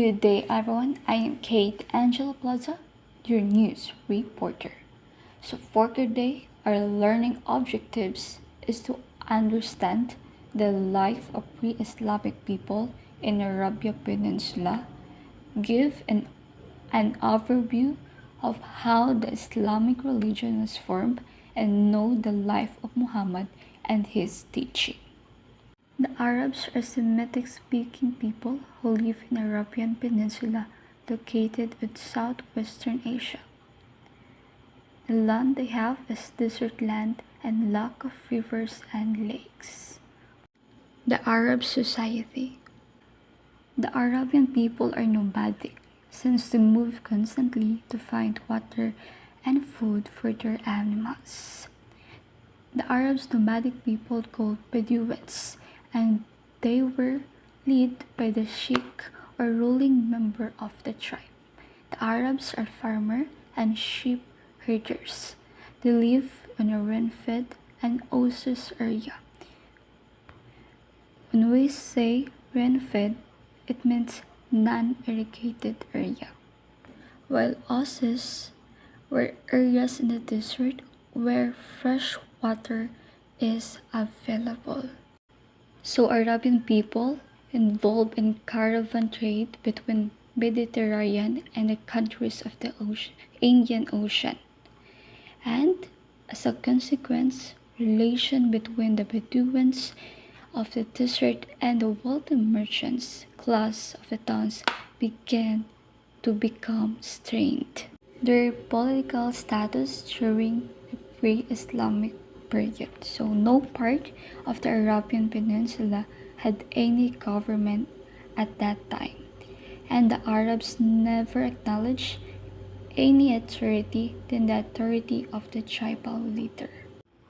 Good day, everyone. I am Kate Angela Plaza, your news reporter. So, for today, our learning objectives is to understand the life of pre-Islamic people in Arabia Peninsula, give an overview of how the Islamic religion was formed, and know the life of Muhammad and his teaching. The Arabs are Semitic-speaking people who live in the Arabian Peninsula located in southwestern Asia. The land they have is desert land and lack of rivers and lakes. The Arab society. The Arabian people are nomadic since they move constantly to find water and food for their animals. The Arabs nomadic people called Bedouins, and they were led by the sheikh or ruling member of the tribe. The Arabs are farmer and sheep herders. They live on a rain-fed and oasis area. When we say rain-fed, it means non-irrigated area, while oases were areas in the desert where fresh water is available. So Arabian people involved in caravan trade between Mediterranean and the countries of the Indian Ocean. And as a consequence, relation between the Bedouins of the desert and the wealthy merchants class of the towns began to become strained. Their political status during the pre-Islamic period. So no part of the Arabian Peninsula had any government at that time, and the Arabs never acknowledged any authority than the authority of the tribal leader.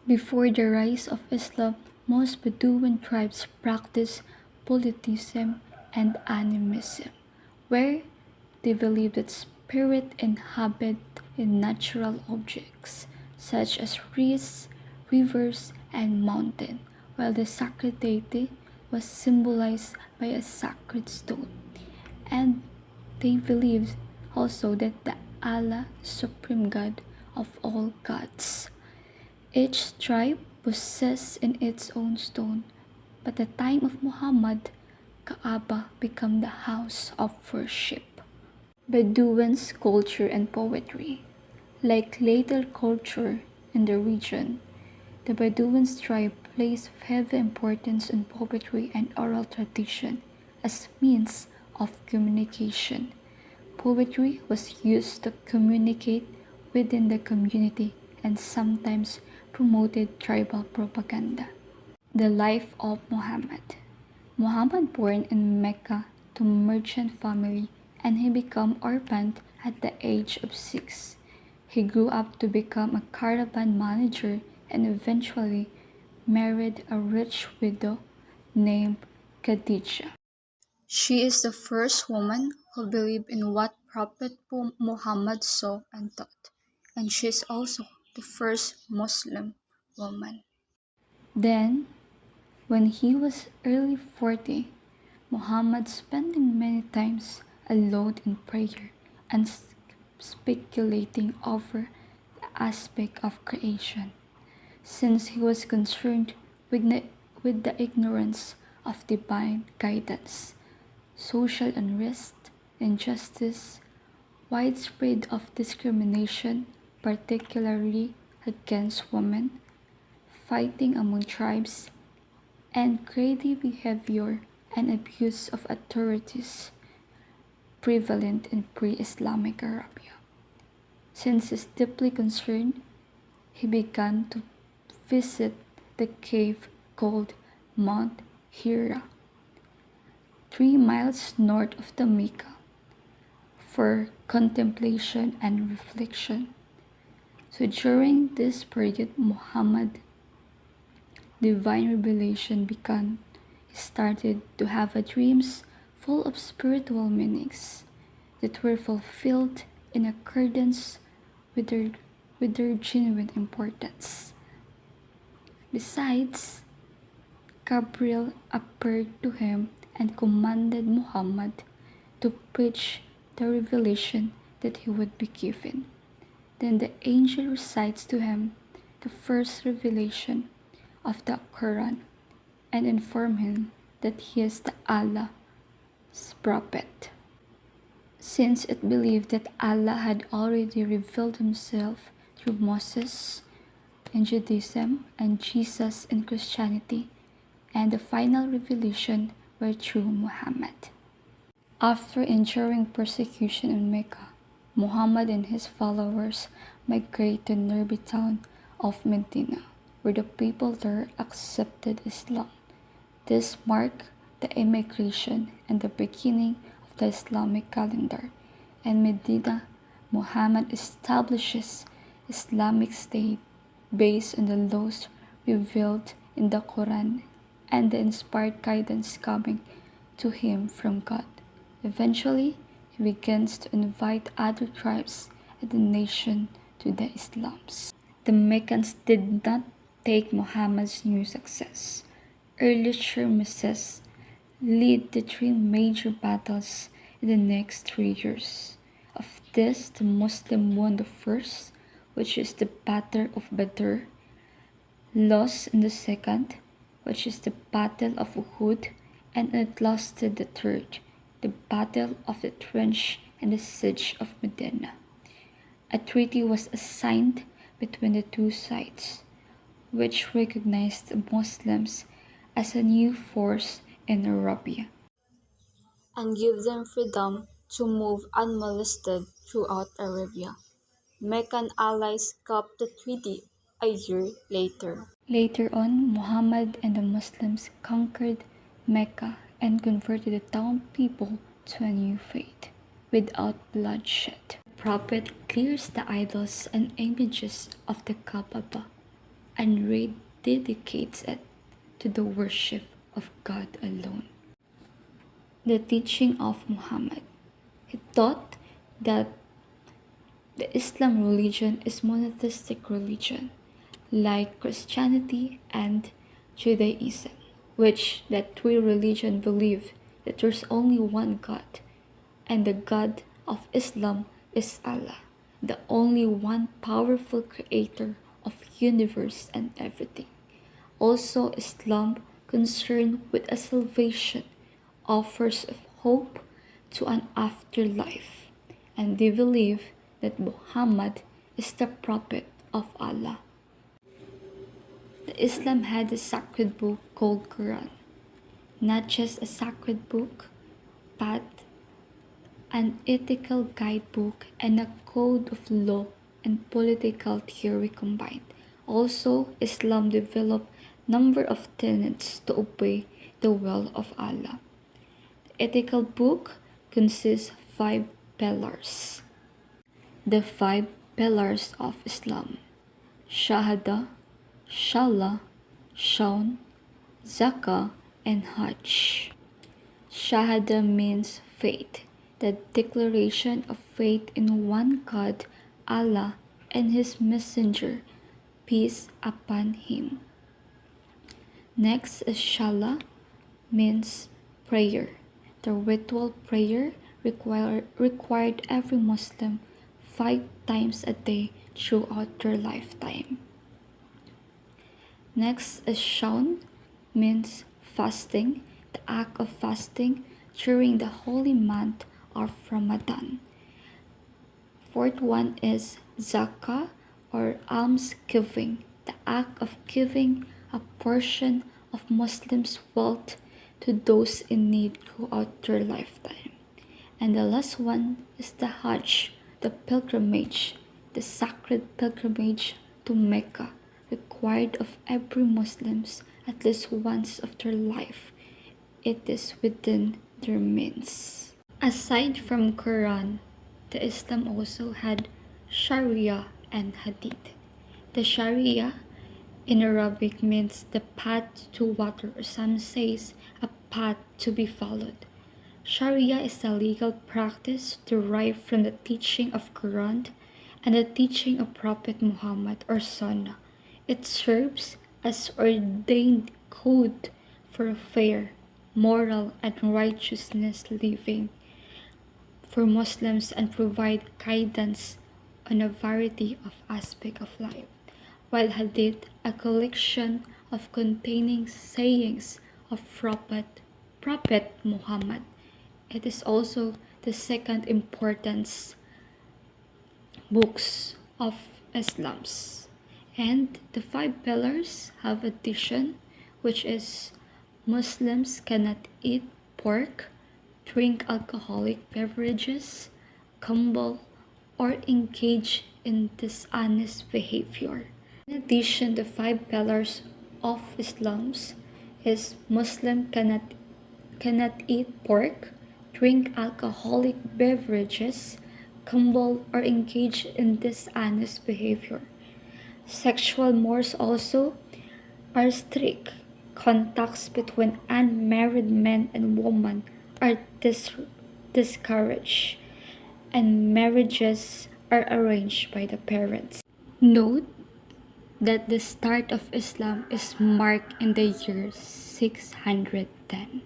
Before the rise of Islam, most Bedouin tribes practiced polytheism and animism, where they believed that spirit inhabit in natural objects such as trees, rivers, and mountain, while the sacred deity was symbolized by a sacred stone. And they believed also that the Allah is supreme God of all gods. Each tribe possessed in its own stone, but at the time of Muhammad, Kaaba became the house of worship. Bedouins' culture and poetry. Like later culture in the region, the Bedouins tribe placed heavy importance on poetry and oral tradition as means of communication. Poetry was used to communicate within the community and sometimes promoted tribal propaganda. The life of Muhammad. Muhammad born in Mecca to merchant family, and he became orphaned at the age of 6. He grew up to become a caravan manager and eventually married a rich widow named Khadijah. She is the first woman who believed in what Prophet Muhammad saw and taught, and she is also the first Muslim woman. Then, when he was early 40, Muhammad spending many times alone in prayer and speculating over the aspect of creation, since he was concerned with the ignorance of divine guidance, social unrest, injustice, widespread of discrimination, particularly against women, fighting among tribes, and greedy behavior and abuse of authorities prevalent in pre-Islamic Arabia. Since he is deeply concerned, he began to visit the cave called Mount Hira, 3 miles north of the Mecca, for contemplation and reflection. So during this period, Muhammad divine revelation began. He started to have dreams full of spiritual meanings that were fulfilled in accordance with their genuine importance. Besides, Gabriel appeared to him and commanded Muhammad to preach the revelation that he would be given. Then the angel recites to him the first revelation of the Quran and inform him that he is the Allah's prophet. Since it believed that Allah had already revealed himself through Moses in Judaism and Jesus in Christianity, and the final revelation were through Muhammad. After enduring persecution in Mecca, Muhammad and his followers migrated to the nearby town of Medina, where the people there accepted Islam. This marked the immigration and the beginning of the Islamic calendar. In Medina, Muhammad establishes Islamic State based on the laws revealed in the Quran and the inspired guidance coming to him from God. Eventually, he begins to invite other tribes and the nation to the Islams. The Meccans did not take Muhammad's new success. Early skirmishes led to 3 major battles in the next 3 years. Of this, the Muslim won the first, which is the Battle of Badr, lost in the second, which is the Battle of Uhud, and it lasted the third, the Battle of the Trench and the Siege of Medina. A treaty was signed between the two sides, which recognized the Muslims as a new force in Arabia and gave them freedom to move unmolested throughout Arabia. Meccan allies capped the treaty a year later. Later on, Muhammad and the Muslims conquered Mecca and converted the town people to a new faith without bloodshed. The Prophet clears the idols and images of the Kaaba and rededicates it to the worship of God alone. The teaching of Muhammad. He taught that the Islam religion is monotheistic religion, like Christianity and Judaism, which that 3 religions believe that there's only one God, and the God of Islam is Allah, the only one powerful creator of universe and everything. Also, Islam concerned with a salvation offers of hope to an afterlife, and they believe that Muhammad is the prophet of Allah. The Islam had a sacred book called Quran, not just a sacred book, but an ethical guidebook and a code of law and political theory combined. Also, Islam developed number of tenets to obey the will of Allah. The ethical book consists of 5 pillars. The 5 pillars of Islam: Shahada, Salah, Shaun, Zakah, and Hajj. Shahada means faith, the declaration of faith in one God, Allah, and His Messenger, peace upon him. Next is Salah, means prayer. The ritual prayer required every Muslim 5 times a day throughout their lifetime. Next is Shaun, means fasting, the act of fasting during the holy month of Ramadan. Fourth one is Zakah, or almsgiving, the act of giving a portion of Muslims' wealth to those in need throughout their lifetime. And the last one is the Hajj, the pilgrimage, the sacred pilgrimage to Mecca, required of every Muslims at least once of their life. It is within their means. Aside from Quran, the Islam also had Sharia and Hadith. The Sharia in Arabic means the path to water, or some says a path to be followed. Sharia is a legal practice derived from the teaching of Quran and the teaching of Prophet Muhammad, or Sunnah. It serves as ordained code for a fair, moral, and righteousness living. for Muslims and provide guidance on a variety of aspects of life, while Hadith, a collection of containing sayings of Prophet Muhammad. It is also the second importance books of Islam's. And the five pillars have addition, which is Muslims cannot eat pork, drink alcoholic beverages, gamble, or engage in dishonest behavior. In addition, the five pillars of Islam's is Muslim cannot eat pork, drink alcoholic beverages, gamble, or engage in dishonest behavior. Sexual mores also are strict. Contacts between unmarried men and women are discouraged, and marriages are arranged by the parents. Note that the start of Islam is marked in the year 610.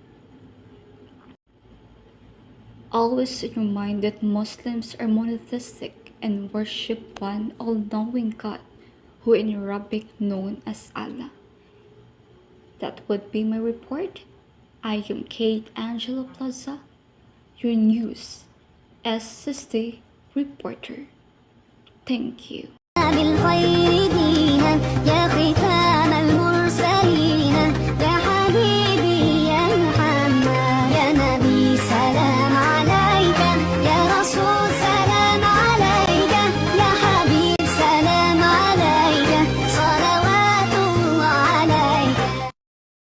Always in your mind that Muslims are monotheistic and worship one all-knowing God, who in Arabic known as Allah. That would be my report. I am Kate Angela Plaza, your news SSD reporter. Thank you.